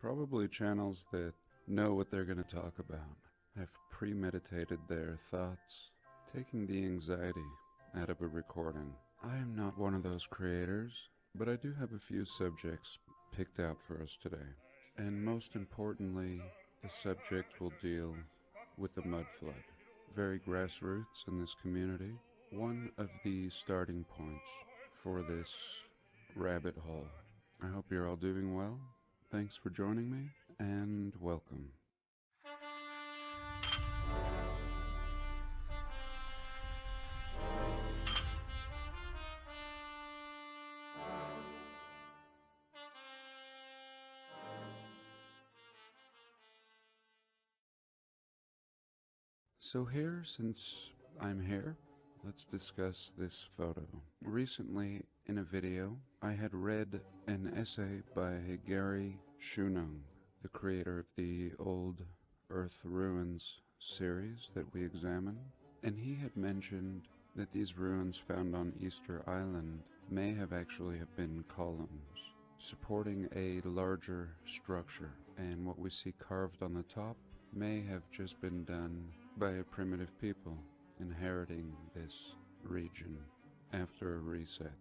Probably channels that know what they're going to talk about, have premeditated their thoughts, taking the anxiety out of a recording. I am not one of those creators, but I do have a few subjects picked out for us today. And most importantly, the subject will deal with the mudflood. Very grassroots in this community. One of the starting points for this rabbit hole. I hope you're all doing well. Thanks for joining me, and welcome. So here, since I'm here, let's discuss this photo. Recently, in a video, I had read an essay by Gary Shunung, the creator of the Old Earth Ruins series that we examine, and he had mentioned that these ruins found on Easter Island may have actually have been columns, supporting a larger structure, and what we see carved on the top may have just been done by a primitive people inheriting this region after a reset.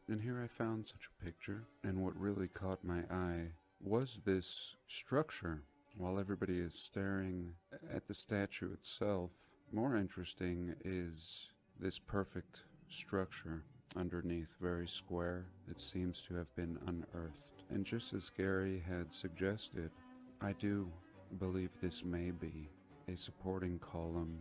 And here I found such a picture, and what really caught my eye was this structure. While everybody is staring at the statue itself, more interesting is this perfect structure underneath, very square, that seems to have been unearthed. And just as Gary had suggested, I do believe this may be a supporting column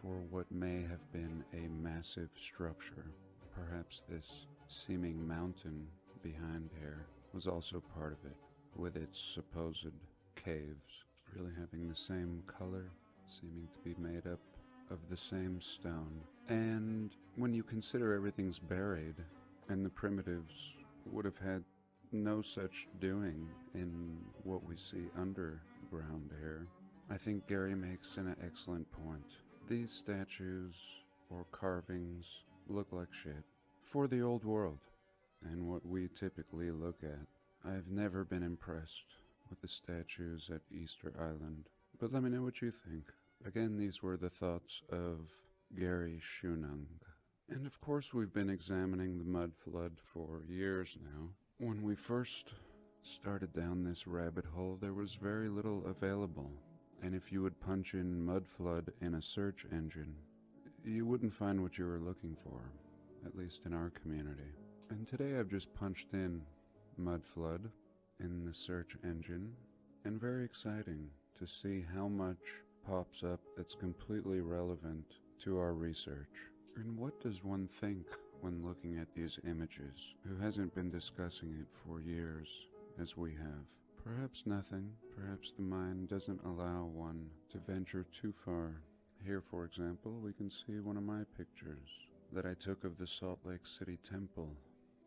for what may have been a massive structure. Perhaps this seeming mountain behind here was also part of it, with its supposed caves really having the same color, seeming to be made up of the same stone. And when you consider everything's buried, and the primitives would have had no such doing in what we see underground here, I think Gary makes an excellent point. These statues or carvings look like shit for the old world and what we typically look at. I've never been impressed with the statues at Easter Island, but let me know what you think. Again, these were the thoughts of Gary Shunung. And of course, we've been examining the mudflood for years now. When we first started down this rabbit hole, there was very little available, and if you would punch in mudflood in a search engine, you wouldn't find what you were looking for, at least in our community. And today I've just punched in mudflood in the search engine, and very exciting to see how much pops up that's completely relevant to our research. And what does one think when looking at these images, who hasn't been discussing it for years as we have? Perhaps nothing. Perhaps the mind doesn't allow one to venture too far. Here, for example, we can see one of my pictures that I took of the Salt Lake City Temple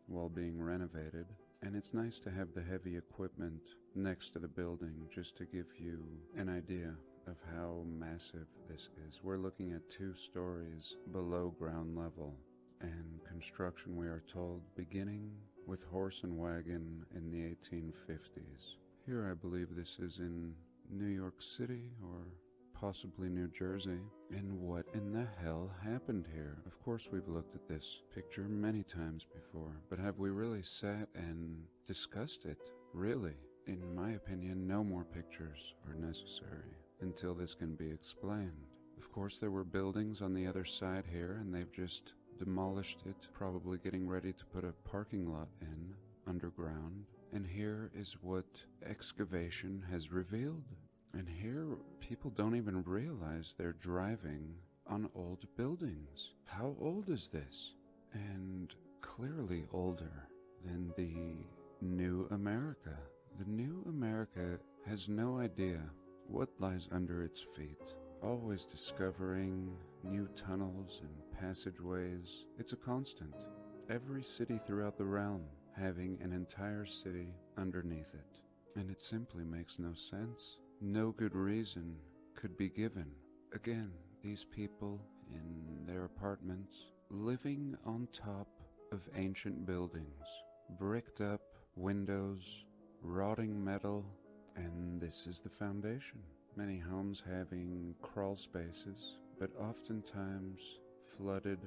while being renovated. And it's nice to have the heavy equipment next to the building just to give you an idea of how massive this is. We're looking at 2 stories below ground level, and construction, we are told, beginning with horse and wagon in the 1850s. Here I believe this is in New York City or possibly New Jersey. And what in the hell happened here? Of course we've looked at this picture many times before, but have we really sat and discussed it? Really? In my opinion, no more pictures are necessary until this can be explained. Of course there were buildings on the other side here, and they've just demolished it, probably getting ready to put a parking lot in underground. And here is what excavation has revealed. And here people don't even realize they're driving on old buildings. How old is this? And clearly older than the New America. The New America has no idea what lies under its feet, always discovering new tunnels and passageways. It's a constant. Every city throughout the realm having an entire city underneath it. And it simply makes no sense. No good reason could be given. Again, these people in their apartments living on top of ancient buildings, bricked up windows, rotting metal, And this is the foundation. Many homes having crawl spaces, but oftentimes flooded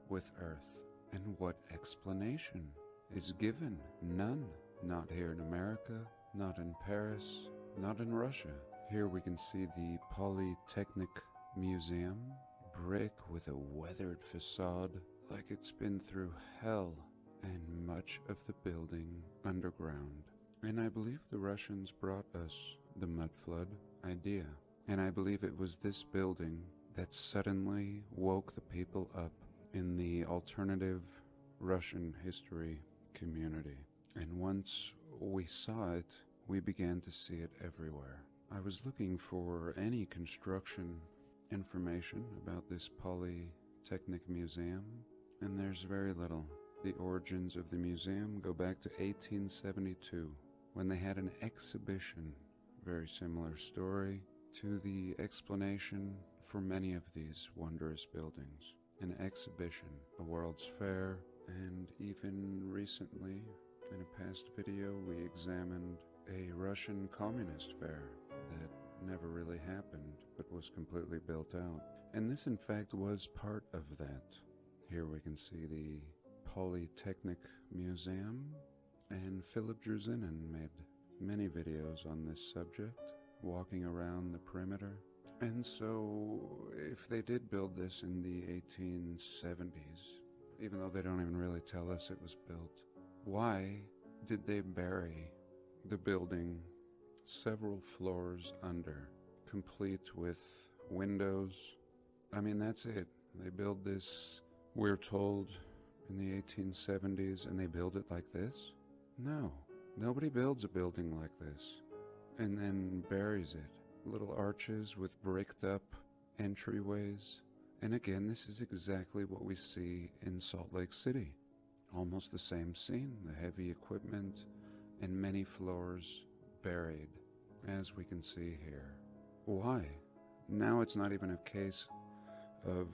with earth. And what explanation is given? None. Not here in America, not in Paris, not in Russia. Here we can see the Polytechnic Museum, brick with a weathered facade like it's been through hell, and much of the building underground. And I believe the Russians brought us the mudflood idea. And I believe it was this building that suddenly woke the people up in the alternative Russian history community. And once we saw it, we began to see it everywhere. I was looking for any construction information about this Polytechnic Museum, and there's very little. The origins of the museum go back to 1872, when they had an exhibition. Very similar story to the explanation for many of these wondrous buildings. An exhibition, a World's Fair, and even recently, in a past video, we examined a Russian communist fair that never really happened, but was completely built out. And this, in fact, was part of that. Here we can see the Polytechnic Museum, and Philip Druzinin made many videos on this subject, walking around the perimeter. And so, if they did build this in the 1870s, even though they don't even really tell us it was built, why did they bury the building several floors under, complete with windows? I mean, that's it. They build this, we're told, in the 1870s, and they build it like this? No. Nobody builds a building like this and then buries it. Little arches with bricked up entryways. And again, this is exactly what we see in Salt Lake City. Almost the same scene, the heavy equipment and many floors buried, as we can see here. Why? Now it's not even a case of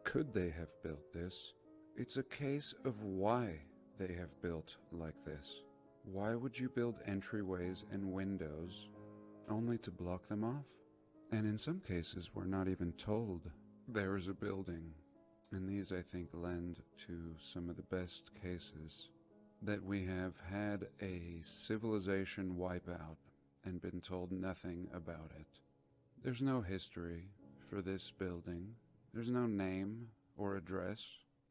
could they have built this? It's a case of why they have built like this. Why would you build entryways and windows only to block them off? And in some cases, we're not even told there is a building. And these, I think, lend to some of the best cases that we have had a civilization wipe out and been told nothing about it. There's no history for this building. There's no name or address,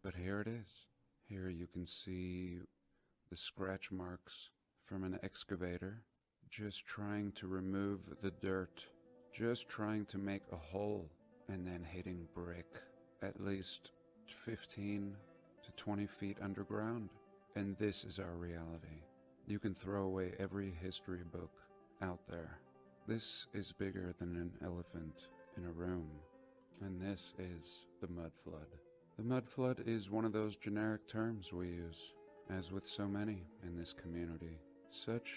but here it is. Here you can see the scratch marks from an excavator, just trying to remove the dirt, just trying to make a hole, and then hitting brick at least 15 to 20 feet underground. And this is our reality. You can throw away every history book out there. This is bigger than an elephant in a room, and this is the mudflood. The mudflood is one of those generic terms we use, as with so many in this community. Such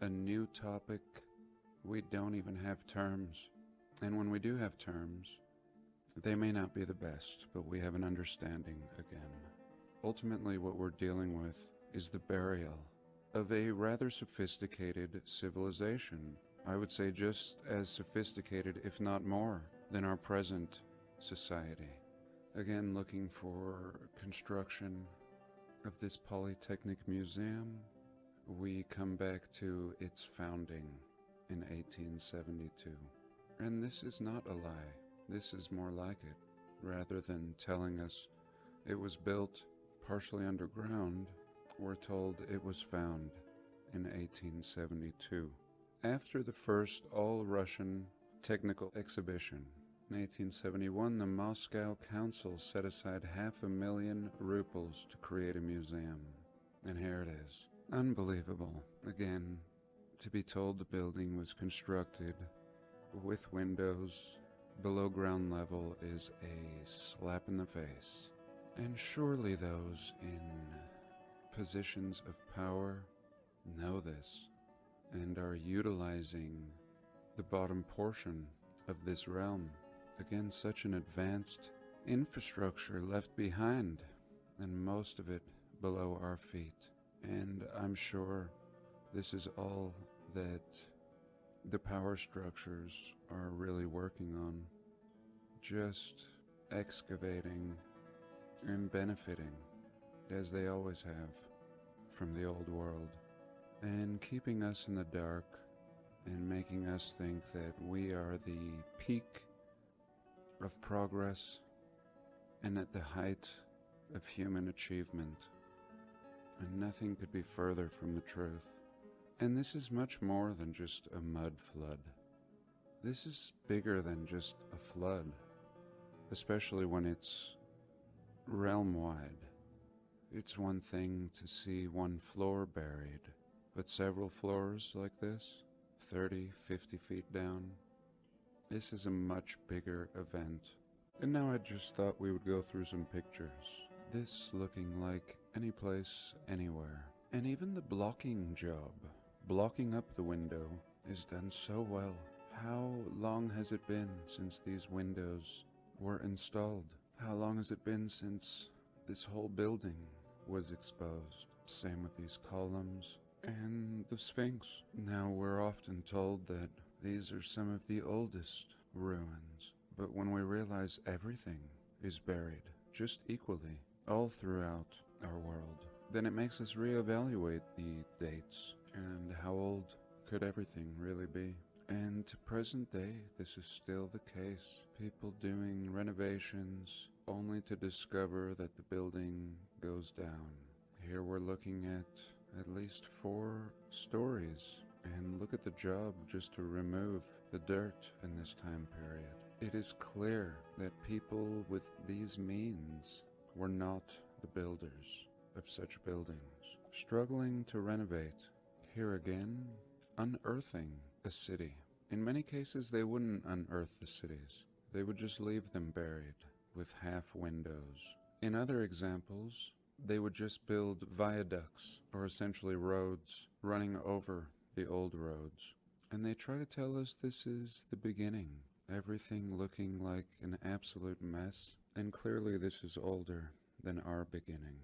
a new topic, we don't even have terms. And when we do have terms, they may not be the best, but we have an understanding again. Ultimately, what we're dealing with is the burial of a rather sophisticated civilization. I would say just as sophisticated, if not more, than our present society. Again, looking for construction of this Polytechnic Museum, we come back to its founding in 1872. And this is not a lie. This is more like it. Rather than telling us it was built partially underground, we're told it was found in 1872. After the first all-Russian technical exhibition, in 1871, the Moscow Council set aside 500,000 rubles to create a museum. And here it is. Unbelievable. Again, to be told the building was constructed with windows below ground level is a slap in the face. And surely those in positions of power know this and are utilizing the bottom portion of this realm. Again, such an advanced infrastructure left behind, and most of it below our feet. And I'm sure this is all that the power structures are really working on, just excavating and benefiting, as they always have, from the old world, and keeping us in the dark and making us think that we are the peak of progress and at the height of human achievement. And nothing could be further from the truth. And this is much more than just a mud flood. This is bigger than just a flood, especially when it's realm-wide. It's one thing to see one floor buried, but several floors like this, 30, 50 feet down, this is a much bigger event. And now I just thought we would go through some pictures. This looking like any place, anywhere. And even the blocking job, blocking up the window, is done so well. How long has it been since these windows were installed? How long has it been since this whole building was exposed? Same with these columns and the Sphinx. Now we're often told that these are some of the oldest ruins, but when we realize everything is buried just equally all throughout our world, then it makes us reevaluate the dates and how old could everything really be. And to present day, this is still the case. People doing renovations only to discover that the building goes down. Here we're looking at least 4 stories, and look at the job just to remove the dirt in this time period. It is clear that people with these means were not the builders of such buildings. Struggling to renovate, here again, unearthing a city. In many cases, they wouldn't unearth the cities. They would just leave them buried with half windows. In other examples, they would just build viaducts, or essentially roads, running over the old roads. And they try to tell us this is the beginning, everything looking like an absolute mess. And clearly this is older than our beginning.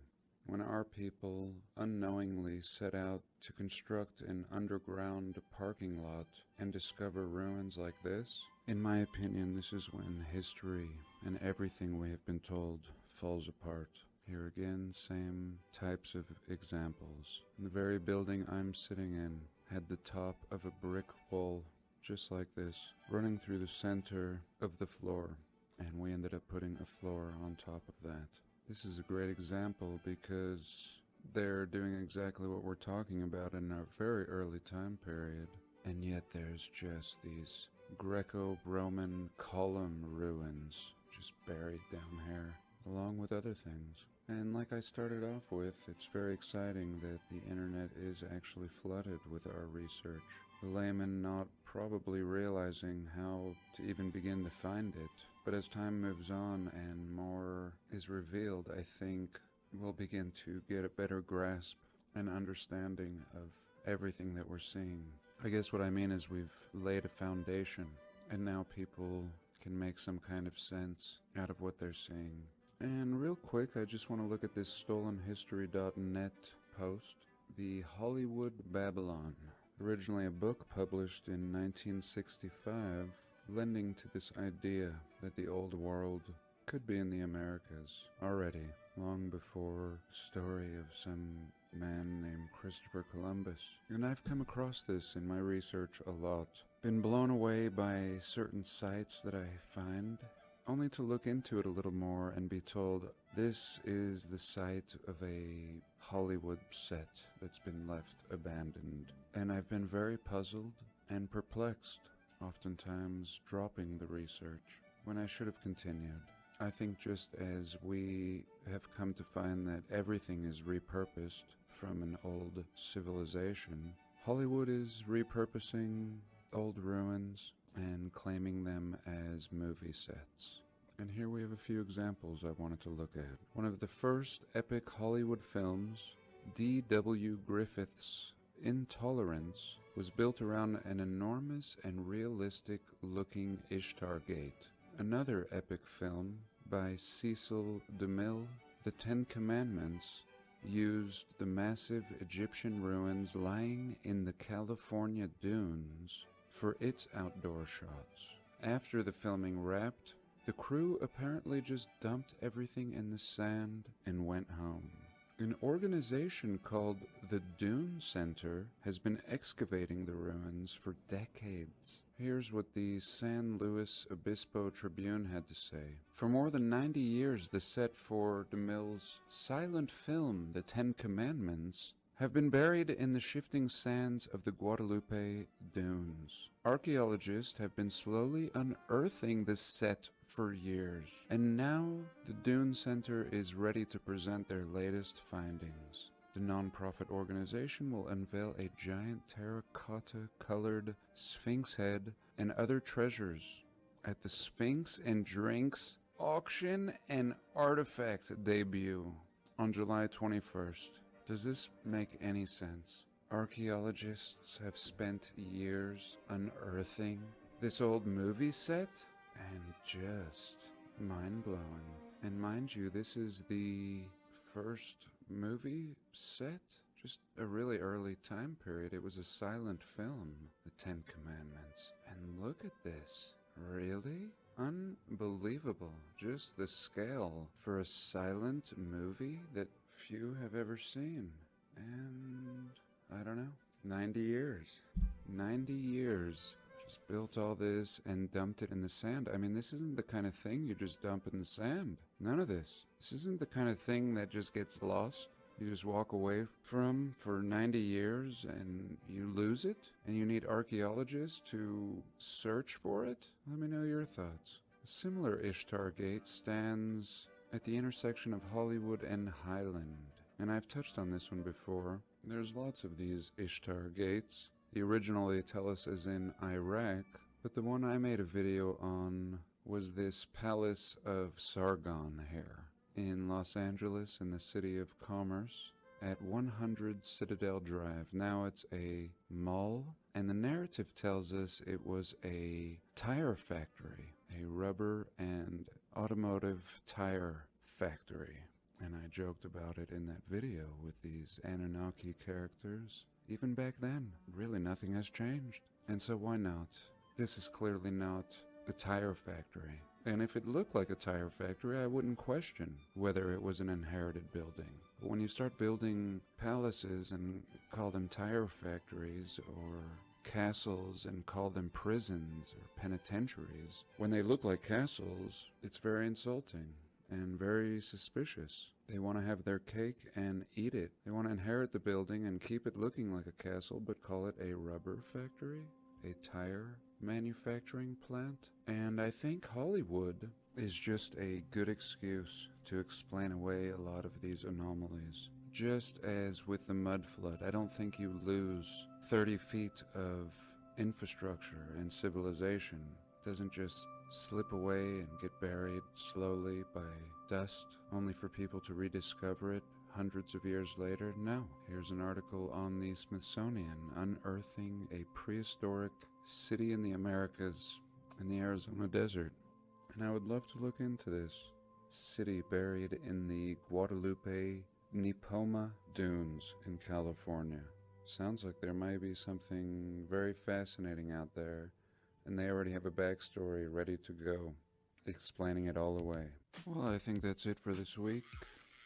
When our people unknowingly set out to construct an underground parking lot and discover ruins like this, in my opinion, this is when history and everything we have been told falls apart. Here again, same types of examples. The very building I'm sitting in had the top of a brick wall, just like this, running through the center of the floor, and we ended up putting a floor on top of that. This is a great example because they're doing exactly what we're talking about in a very early time period, and yet there's just these Greco-Roman column ruins just buried down here, along with other things. And like I started off with, it's very exciting that the internet is actually flooded with our research. The layman not probably realizing how to even begin to find it. But as time moves on and more is revealed, I think we'll begin to get a better grasp and understanding of everything that we're seeing. I guess what I mean is we've laid a foundation, and now people can make some kind of sense out of what they're seeing. And real quick, I just want to look at this stolenhistory.net post. The Hollywood Babylon, originally a book published in 1965, lending to this idea that the old world could be in the Americas already, long before the story of some man named Christopher Columbus. And I've come across this in my research a lot. Been blown away by certain sites that I find, only to look into it a little more and be told this is the site of a Hollywood set that's been left abandoned. And I've been very puzzled and perplexed, oftentimes dropping the research when I should have continued. I think just as we have come to find that everything is repurposed from an old civilization, Hollywood is repurposing old ruins and claiming them as movie sets. And here we have a few examples I wanted to look at. One of the first epic Hollywood films, D.W. Griffith's Intolerance, was built around an enormous and realistic-looking Ishtar Gate. Another epic film by Cecil DeMille, The Ten Commandments, used the massive Egyptian ruins lying in the California dunes for its outdoor shots. After the filming wrapped, the crew apparently just dumped everything in the sand and went home. An organization called the Dune Center has been excavating the ruins for decades. Here's what the San Luis Obispo Tribune had to say. For more than 90 years, the set for DeMille's silent film, The Ten Commandments, have been buried in the shifting sands of the Guadalupe Dunes. Archaeologists have been slowly unearthing the set for years, and now the Dune Center is ready to present their latest findings. The non-profit organization will unveil a giant terracotta-colored Sphinx head and other treasures at the Sphinx and Drinks Auction and Artifact debut on July 21st. Does this make any sense? Archaeologists have spent years unearthing this old movie set, and just mind-blowing. And mind you, this is the first movie set, just a really early time period. It was a silent film, The Ten Commandments. And look at this. Really? Unbelievable. Just the scale for a silent movie that few have ever seen. And I don't know, 90 years. 90 years. Just built all this and dumped it in the sand. I mean, this isn't the kind of thing you just dump in the sand. None of this. This isn't the kind of thing that just gets lost. You just walk away from for 90 years and you lose it, and you need archaeologists to search for it. Let me know your thoughts. A similar Ishtar Gate stands at the intersection of Hollywood and Highland, and I've touched on this one before. There's lots of these Ishtar Gates. The original, they tell us, is in Iraq, but the one I made a video on was this Palace of Sargon here in Los Angeles, in the City of Commerce, at 100 Citadel Drive. Now it's a mall, and the narrative tells us it was a tire factory, a rubber and automotive tire factory. And I joked about it in that video with these Anunnaki characters. Even back then, really nothing has changed. And so why not? This is clearly not a tire factory. And if it looked like a tire factory, I wouldn't question whether it was an inherited building. But when you start building palaces and call them tire factories, or castles and call them prisons or penitentiaries, when they look like castles, it's very insulting and very suspicious. They want to have their cake and eat it. They want to inherit the building and keep it looking like a castle, but call it a rubber factory, a tire manufacturing plant. And I think Hollywood is just a good excuse to explain away a lot of these anomalies. Just as with the mud flood, I don't think you lose 30 feet of infrastructure and civilization. It doesn't just slip away and get buried slowly by dust, only for people to rediscover it hundreds of years later. No. Here's an article on the Smithsonian unearthing a prehistoric city in the Americas in the Arizona desert. And I would love to look into this city buried in the Guadalupe Nipomo Dunes in California. Sounds like there might be something very fascinating out there, and they already have a backstory ready to go, explaining it all away. Well, I think that's it for this week.